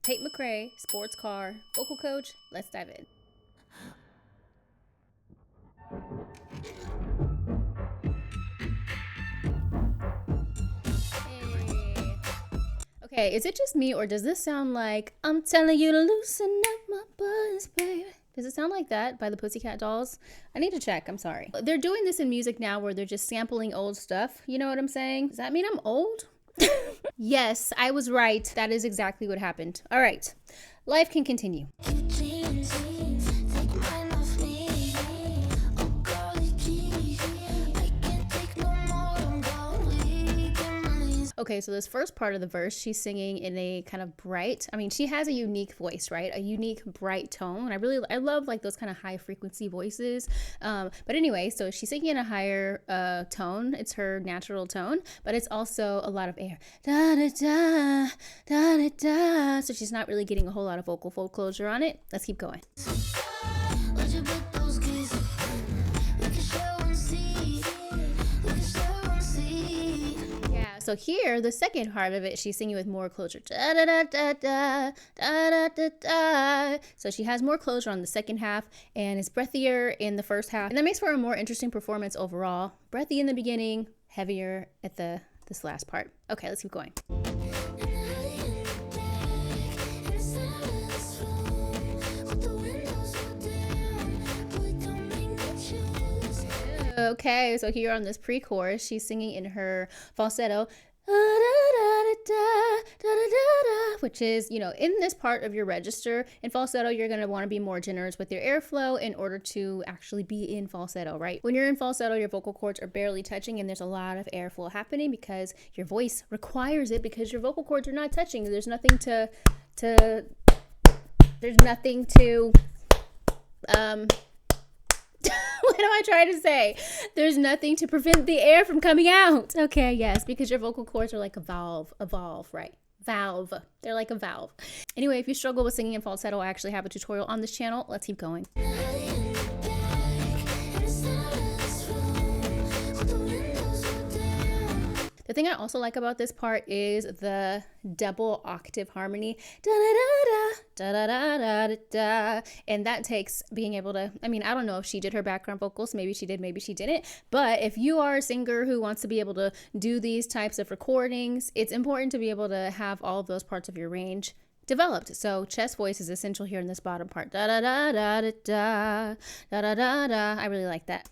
Tate McRae, sports car, vocal coach. Let's dive in. Hey. Okay, is it just me or does this sound like I'm telling you to loosen up my buzz, baby? Does it sound like that by the Pussycat Dolls? I need to check. I'm sorry. They're doing this in music now where they're just sampling old stuff. You know what I'm saying? Does that mean I'm old? Yes, I was right. That is exactly what happened. All right. Life can continue. Okay, so this first part of the verse, she's singing in a kind of bright, she has a unique voice, right? A unique, bright tone. I love like those kind of high frequency voices. But anyway, so she's singing in a higher tone. It's her natural tone, but it's also a lot of air. Da da da, da da da. So she's not really getting a whole lot of vocal fold closure on it. Let's keep going. So here, the second part of it, she's singing with more closure. Da, da, da, da, da, da, da, da. So she has more closure on the second half and is breathier in the first half. And that makes for a more interesting performance overall. Breathy in the beginning, heavier at this last part. Okay, let's keep going. Okay, so here on this pre-chorus, she's singing in her falsetto, which is, in this part of your register. In falsetto, you're going to want to be more generous with your airflow in order to actually be in falsetto, right? When you're in falsetto, your vocal cords are barely touching and there's a lot of airflow happening because your voice requires it because your vocal cords are not touching. There's nothing to what am I trying to say? There's nothing to prevent the air from coming out. Okay, yes, because your vocal cords are like a valve, right? Valve. They're like a valve. Anyway, if you struggle with singing in falsetto, I actually have a tutorial on this channel. Let's keep going. The thing I also like about this part is the double octave harmony. Da da da da da da da da. And that takes being able to, I don't know if she did her background vocals, maybe she did, maybe she didn't. But if you are a singer who wants to be able to do these types of recordings, it's important to be able to have all of those parts of your range developed. So chest voice is essential here in this bottom part. Da da da da da da da da da da. I really like that.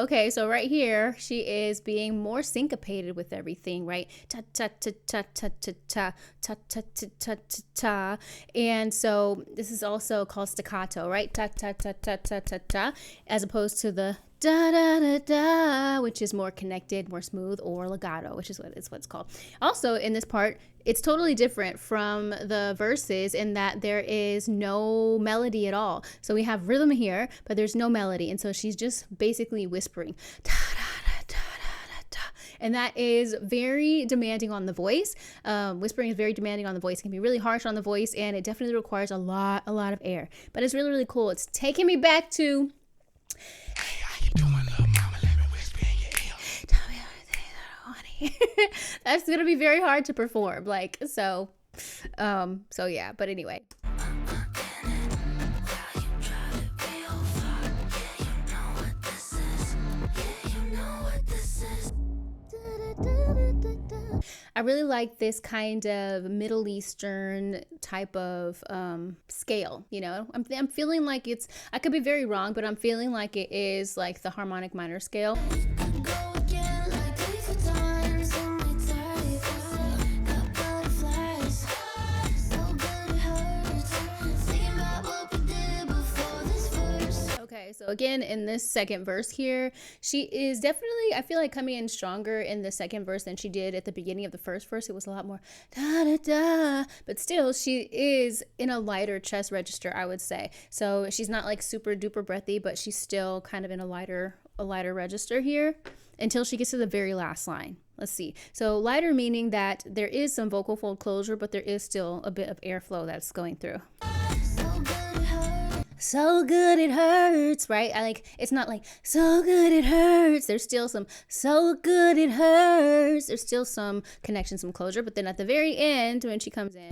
Okay, so right here, she is being more syncopated with everything, right? Ta ta ta ta ta ta ta ta ta ta ta ta ta. And so this is also called staccato, right? Ta ta ta ta ta ta ta, as opposed to the da da da da, which is more connected, more smooth, or legato, which is what it's called. Also, in this part, it's totally different from the verses in that there is no melody at all. So we have rhythm here, but there's no melody, and so she's just basically whispering. Da, da, da, da, da, da. And that is very demanding on the voice. Whispering is very demanding on the voice. It can be really harsh on the voice, and it definitely requires a lot of air. But it's really, really cool. It's taking me back to, hey, how you doing, little mama? Let me whisper in your ear. Tell me everything that I want to hear. That's gonna be very hard to perform. So yeah. But anyway. I really like this kind of Middle Eastern type of scale, I'm feeling like I could be very wrong, but I'm feeling like it is like the harmonic minor scale. So again, in this second verse here, she is definitely, I feel like, coming in stronger in the second verse than she did at the beginning of the first verse. It was a lot more da da da, but still she is in a lighter chest register, I would say. So she's not like super duper breathy, but she's still kind of in a lighter register here until she gets to the very last line. Let's see. So lighter meaning that there is some vocal fold closure, but there is still a bit of airflow that's going through. so good it hurts, right? It's not like so good it hurts. There's still some so good it hurts. There's still some connection, some closure. But then at the very end, when she comes in,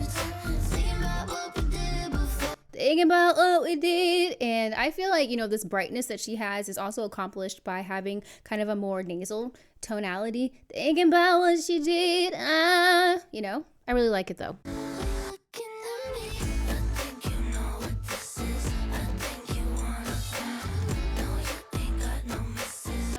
thinking about what we did. And I feel like, this brightness that she has is also accomplished by having kind of a more nasal tonality. Thinking about what she did. I really like it though.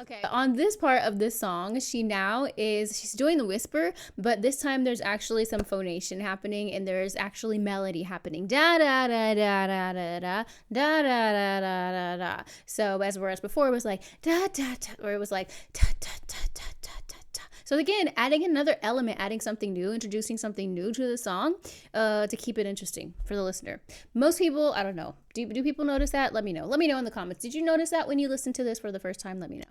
Okay, on this part of this song, she's doing the whisper, but this time there's actually some phonation happening and there's actually melody happening. Da da da da da da da da da da da da. So whereas before it was like da da da, or it was like da da da da da da da. So again, adding another element, adding something new, introducing something new to the song, to keep it interesting for the listener. Most people, I don't know. Do people notice that? Let me know. Let me know in the comments. Did you notice that when you listened to this for the first time? Let me know.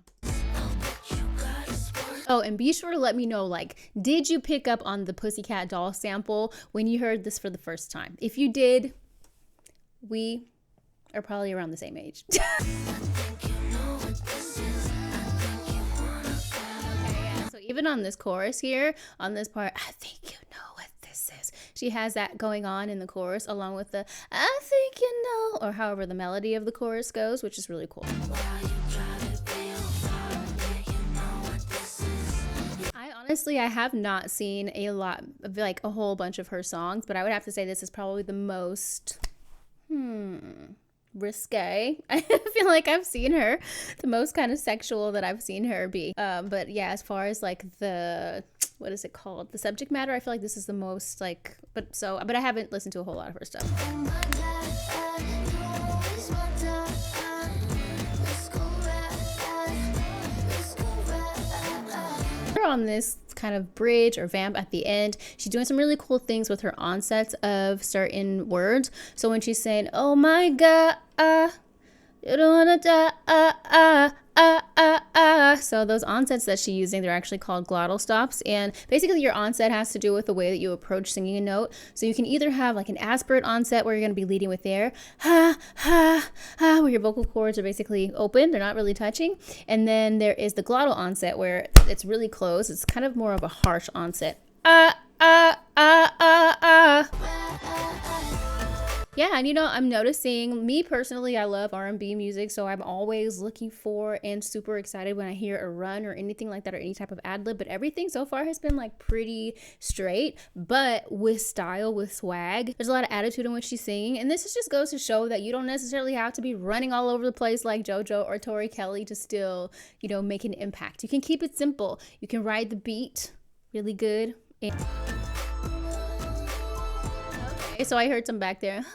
Oh, and be sure to let me know, did you pick up on the Pussycat Doll sample when you heard this for the first time? If you did, we are probably around the same age. So even on this chorus here, on this part, I think you know what this is. She has that going on in the chorus along with the I think you know, or however the melody of the chorus goes, which is really cool. Honestly, I have not seen a whole bunch of her songs, but I would have to say this is probably the most risque. I feel like I've seen her, the most kind of sexual that I've seen her be. But yeah, as far as what is it called? The subject matter, I feel like this is the most but I haven't listened to a whole lot of her stuff. On this kind of bridge or vamp at the end, she's doing some really cool things with her onsets of certain words. So when she's saying, oh my god, you don't wanna die, so those onsets that she's using, they're actually called glottal stops. And basically your onset has to do with the way that you approach singing a note. So you can either have an aspirate onset where you're going to be leading with air, ha, ha, ha, where your vocal cords are basically open. They're not really touching. And then there is the glottal onset where it's really closed. It's kind of more of a harsh onset. Yeah, and I'm noticing, me personally, I love R&B music, so I'm always looking for and super excited when I hear a run or anything like that, or any type of ad-lib, but everything so far has been pretty straight, but with style, with swag. There's a lot of attitude in what she's singing, and this just goes to show that you don't necessarily have to be running all over the place like JoJo or Tori Kelly to still, make an impact. You can keep it simple. You can ride the beat really good. Okay, so I heard some back there.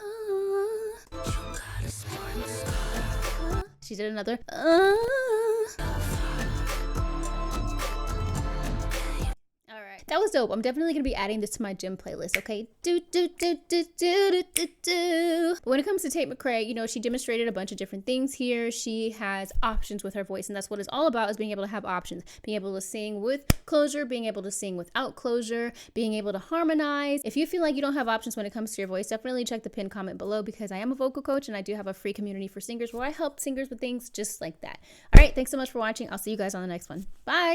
She did another. That was dope. I'm definitely gonna be adding this to my gym playlist, okay? When it comes to Tate McRae, she demonstrated a bunch of different things here. She has options with her voice, and that's what it's all about, is being able to have options. Being able to sing with closure, being able to sing without closure, being able to harmonize. If you feel like you don't have options when it comes to your voice, definitely check the pinned comment below, because I am a vocal coach and I do have a free community for singers where I help singers with things just like that. All right, thanks so much for watching. I'll see you guys on the next one. Bye!